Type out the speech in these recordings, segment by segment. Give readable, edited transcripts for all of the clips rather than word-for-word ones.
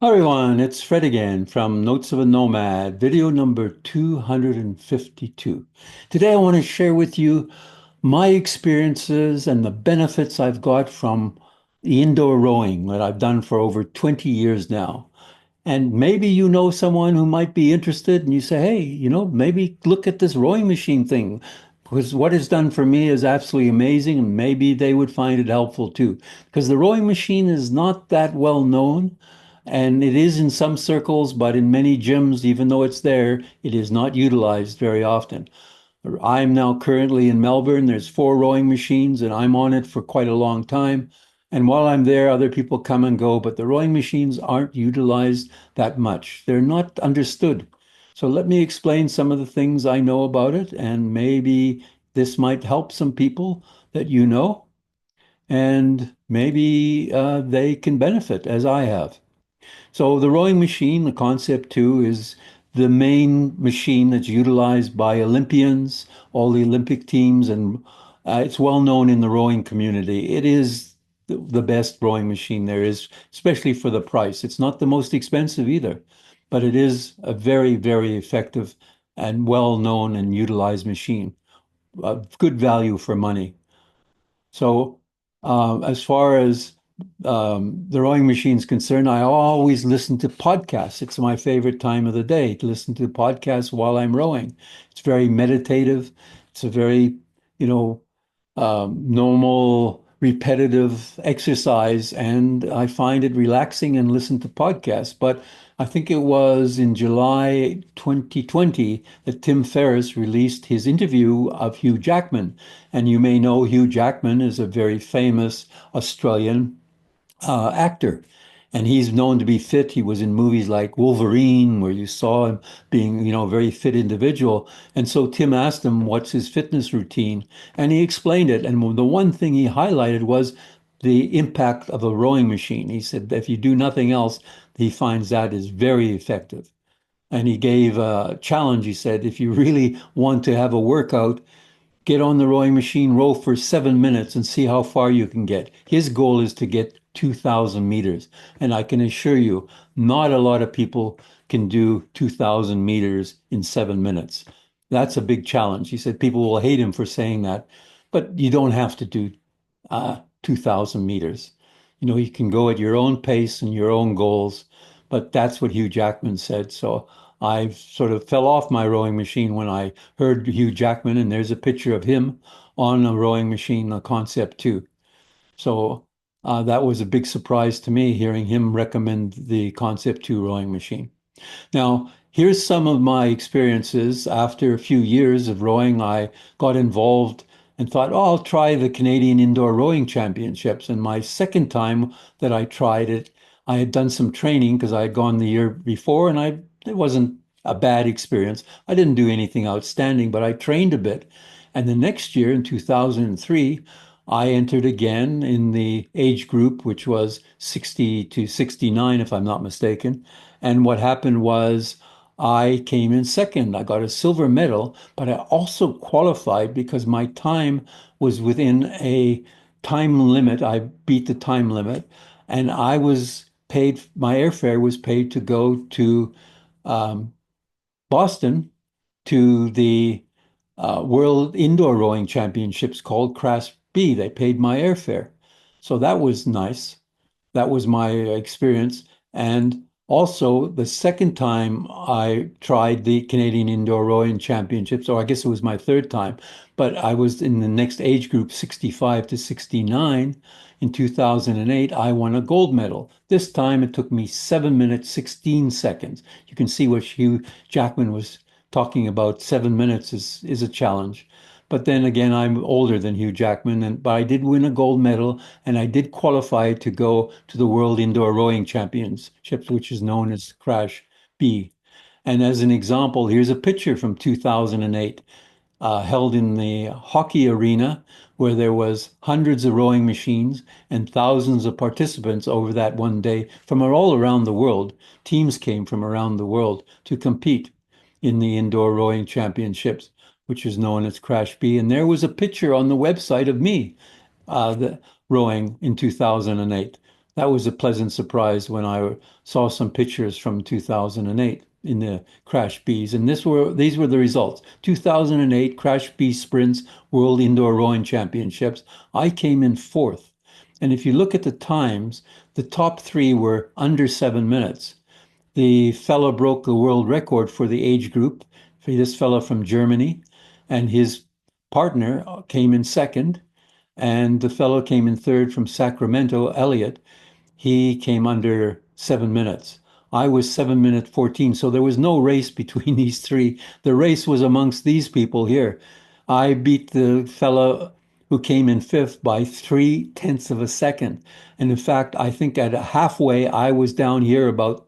Hi everyone, it's Fred again from Notes of a Nomad, video number 252. Today I want to share with you my experiences and the benefits I've got from the indoor rowing that I've done for over 20 years now. And maybe you know someone who might be interested and you say, hey, maybe look at this rowing machine thing because what it's done for me is absolutely amazing and maybe they would find it helpful too. Because the rowing machine is not that well known and it is in some circles, but in many gyms, even though it's there, it is not utilized very often. I'm now currently in Melbourne. There's four rowing machines, and I'm on it for quite a long time. And while I'm there, other people come and go, but the rowing machines aren't utilized that much. They're not understood. So let me explain some of the things I know about it, and maybe this might help some people that you know, and maybe they can benefit as I have. So the rowing machine, the concept too, is the main machine that's utilized by Olympians, all the Olympic teams, and it's well known in the rowing community. It is the best rowing machine there is, especially for the price. It's not the most expensive either, but it is a very, very effective and well known and utilized machine. Good value for money. So, as far as the rowing machine is concerned, I always listen to podcasts. It's my favorite time of the day to listen to podcasts while I'm rowing. It's very meditative. It's a very, you know, normal, repetitive exercise, and I find it relaxing and listen to podcasts. But I think it was in July 2020 that Tim Ferriss released his interview of Hugh Jackman. And you may know Hugh Jackman is a very famous Australian actor. And he's known to be fit. He was in movies like Wolverine, where you saw him being, a very fit individual. And so Tim asked him, what's his fitness routine? And he explained it. And the one thing he highlighted was the impact of a rowing machine. He said, if you do nothing else, he finds that is very effective. And he gave a challenge. He said, if you really want to have a workout, get on the rowing machine, row for 7 minutes and see how far you can get. His goal is to get 2,000 meters. And I can assure you, not a lot of people can do 2,000 meters in 7 minutes. That's a big challenge. He said people will hate him for saying that, but you don't have to do 2,000 meters. You can go at your own pace and your own goals, but that's what Hugh Jackman said. So I sort of fell off my rowing machine when I heard Hugh Jackman, and there's a picture of him on a rowing machine, a Concept 2. So that was a big surprise to me hearing him recommend the Concept 2 rowing machine. Now, here's some of my experiences. After a few years of rowing, I got involved and thought, oh, I'll try the Canadian Indoor Rowing Championships. And my second time that I tried it, I had done some training because I had gone the year before and it wasn't a bad experience. I didn't do anything outstanding, but I trained a bit. And the next year in 2003, I entered again in the age group, which was 60 to 69, if I'm not mistaken. And what happened was I came in second. I got a silver medal, but I also qualified because my time was within a time limit. I beat the time limit, and I was paid, my airfare was paid to go to um, Boston to the World Indoor Rowing Championships called Class B. They paid my airfare. So that was nice. That was my experience. And also, the second time I tried the Canadian Indoor Rowing Championships, or I guess it was my third time, but I was in the next age group, 65 to 69. In 2008, I won a gold medal. This time it took me 7 minutes, 16 seconds. You can see what Hugh Jackman was talking about. 7 minutes is a challenge. But then again, I'm older than Hugh Jackman, but I did win a gold medal and I did qualify to go to the World Indoor Rowing Championships, which is known as Crash B. And as an example, here's a picture from 2008, held in the hockey arena, where there was hundreds of rowing machines and thousands of participants over that one day from all around the world. Teams came from around the world to compete in the Indoor Rowing Championships, which is known as Crash B. And there was a picture on the website of me the rowing in 2008. that was a pleasant surprise when I saw some pictures from 2008 in the Crash Bees. And these were the results. 2008 Crash Bee Sprints World Indoor Rowing Championships. I came in fourth. And if you look at the times, the top three were under 7 minutes. The fellow broke the world record for the age group, for this fellow from Germany, and his partner came in second, and the fellow came in third from Sacramento, Elliott. He came under 7 minutes. I was 7 minute 14. So there was no race between these three. The race was amongst these people here. I beat the fellow who came in fifth by 3/10 of a second. And in fact, I think at halfway, I was down here about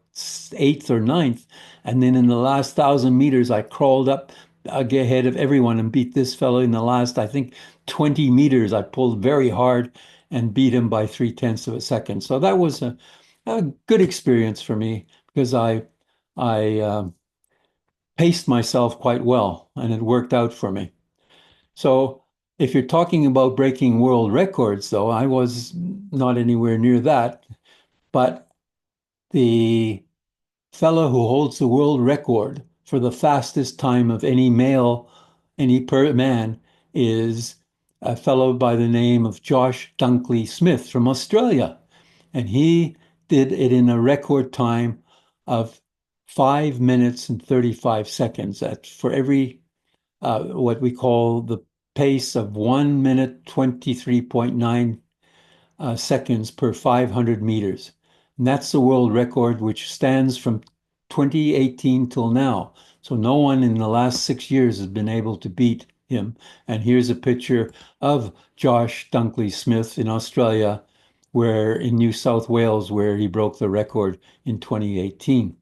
eighth or ninth. And then in the last 1,000 meters, I crawled up ahead of everyone and beat this fellow in the last, I think, 20 meters. I pulled very hard and beat him by 3/10 of a second. So that was a good experience for me because I paced myself quite well and it worked out for me. So if you're talking about breaking world records, though, I was not anywhere near that. But the fellow who holds the world record for the fastest time of any male, any per man, is a fellow by the name of Josh Dunkley Smith from Australia. And he did it in a record time of 5 minutes and 35 seconds at for every what we call the pace of 1 minute 23.9 seconds per 500 meters. And that's the world record, which stands from 2018 till now. So no one in the last 6 years has been able to beat him. And here's a picture of Josh Dunkley Smith in Australia, where in New South Wales, where he broke the record in 2018.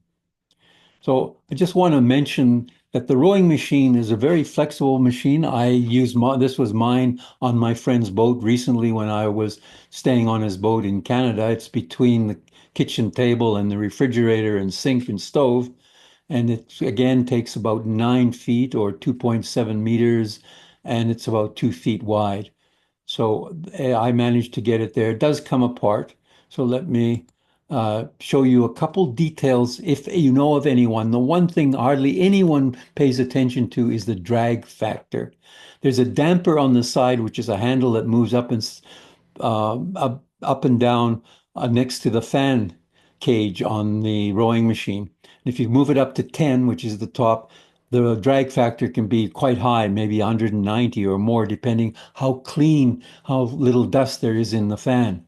So I just want to mention that the rowing machine is a very flexible machine. This was mine on my friend's boat recently when I was staying on his boat in Canada. It's between the kitchen table and the refrigerator and sink and stove. And it again takes about 9 feet or 2.7 meters, and it's about 2 feet wide. So I managed to get it there. It does come apart. So let me show you a couple details if you know of anyone. The one thing hardly anyone pays attention to is the drag factor. There's a damper on the side, which is a handle that moves up and down next to the fan cage on the rowing machine. And if you move it up to 10, which is the top, the drag factor can be quite high, maybe 190 or more, depending how clean, how little dust there is in the fan.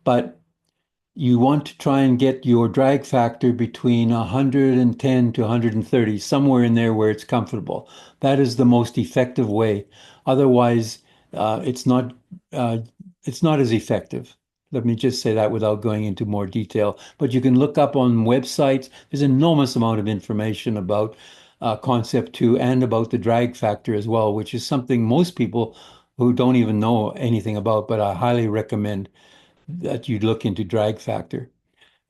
But you want to try and get your drag factor between 110 to 130, somewhere in there where it's comfortable. That is the most effective way. Otherwise, uh, it's not uh, it's not as effective. Let me just say that without going into more detail. But you can look up on websites. There's an enormous amount of information about Concept 2 and about the drag factor as well, which is something most people who don't even know anything about, but I highly recommend that you look into drag factor.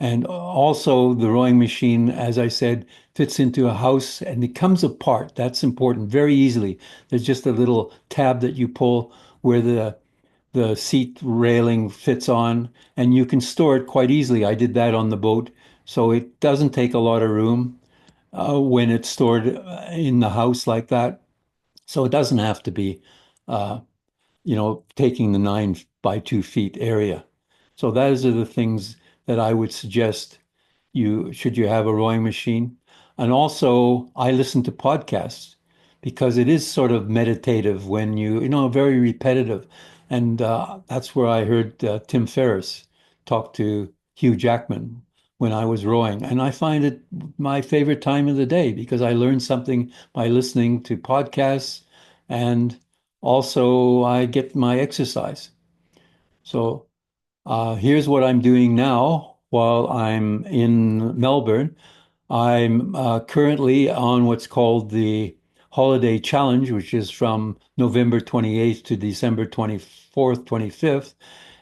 And also, the rowing machine, as I said, fits into a house and it comes apart. That's important very easily. There's just a little tab that you pull where the seat railing fits on, and you can store it quite easily. I did that on the boat, so it doesn't take a lot of room when it's stored in the house like that. So it doesn't have to be uh, taking the 9 by 2 feet area. So those are the things that I would suggest you should you have a rowing machine. And also, I listen to podcasts because it is sort of meditative when very repetitive. And that's where I heard Tim Ferriss talk to Hugh Jackman when I was rowing. And I find it my favorite time of the day because I learn something by listening to podcasts and also I get my exercise. So here's what I'm doing now while I'm in Melbourne. I'm currently on what's called the Holiday Challenge, which is from November 28th to December 24th, 25th.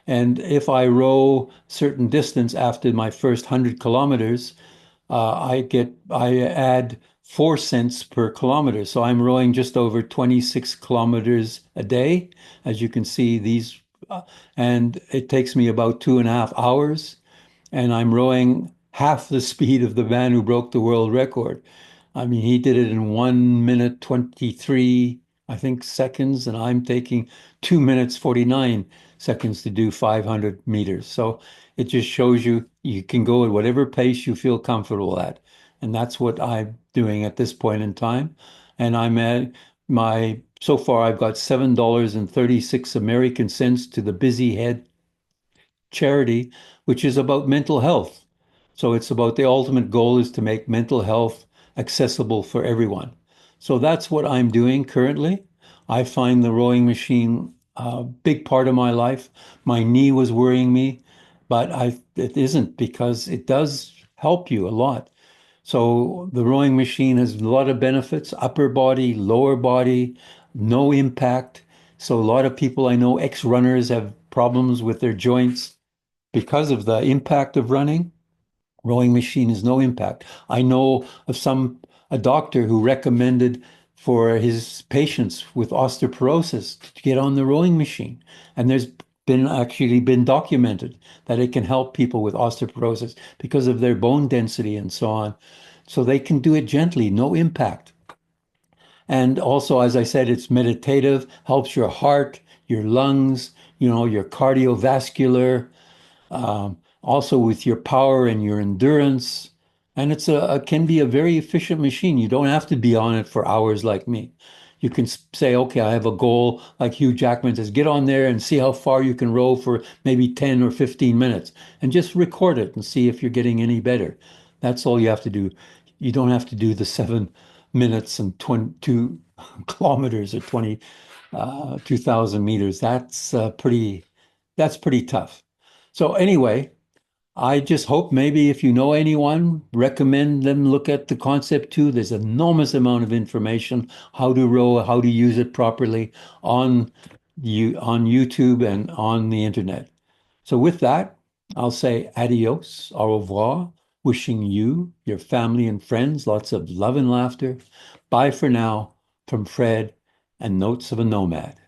And if I row certain distance after my first 100 kilometers, I add 4 cents per kilometer. So I'm rowing just over 26 kilometers a day. As you can see, these uh, and it takes me about 2.5 hours, and I'm rowing half the speed of the man who broke the world record. I mean, he did it in 1 minute 23, I think, seconds, and I'm taking 2 minutes 49 seconds to do 500 meters. So it just shows you you can go at whatever pace you feel comfortable at. And that's what I'm doing at this point in time. And I'm at so far I've got $7.36 American cents to the Busy Head charity, which is about mental health. So it's about the ultimate goal is to make mental health accessible for everyone. So that's what I'm doing currently. I find the rowing machine a big part of my life. My knee was worrying me, but it isn't because it does help you a lot. So the rowing machine has a lot of benefits, upper body, lower body, no impact. So a lot of people I know, ex-runners, have problems with their joints because of the impact of running. Rowing machine is no impact. I know of a doctor who recommended for his patients with osteoporosis to get on the rowing machine. And there's been documented that it can help people with osteoporosis because of their bone density and so on. So they can do it gently, no impact. And also, as I said, it's meditative, helps your heart, your lungs, your cardiovascular, also with your power and your endurance. And can be a very efficient machine. You don't have to be on it for hours like me. You can say, okay, I have a goal, like Hugh Jackman says, get on there and see how far you can row for maybe 10 or 15 minutes and just record it and see if you're getting any better. That's all you have to do. You don't have to do the 7 minutes and 22 kilometers or 2,000 meters. That's pretty tough. So anyway, I just hope maybe if you know anyone, recommend them look at the concept too. There's an enormous amount of information, how to row, how to use it properly on on YouTube and on the internet. So with that, I'll say adios, au revoir, wishing you, your family and friends lots of love and laughter. Bye for now from Fred and Notes of a Nomad.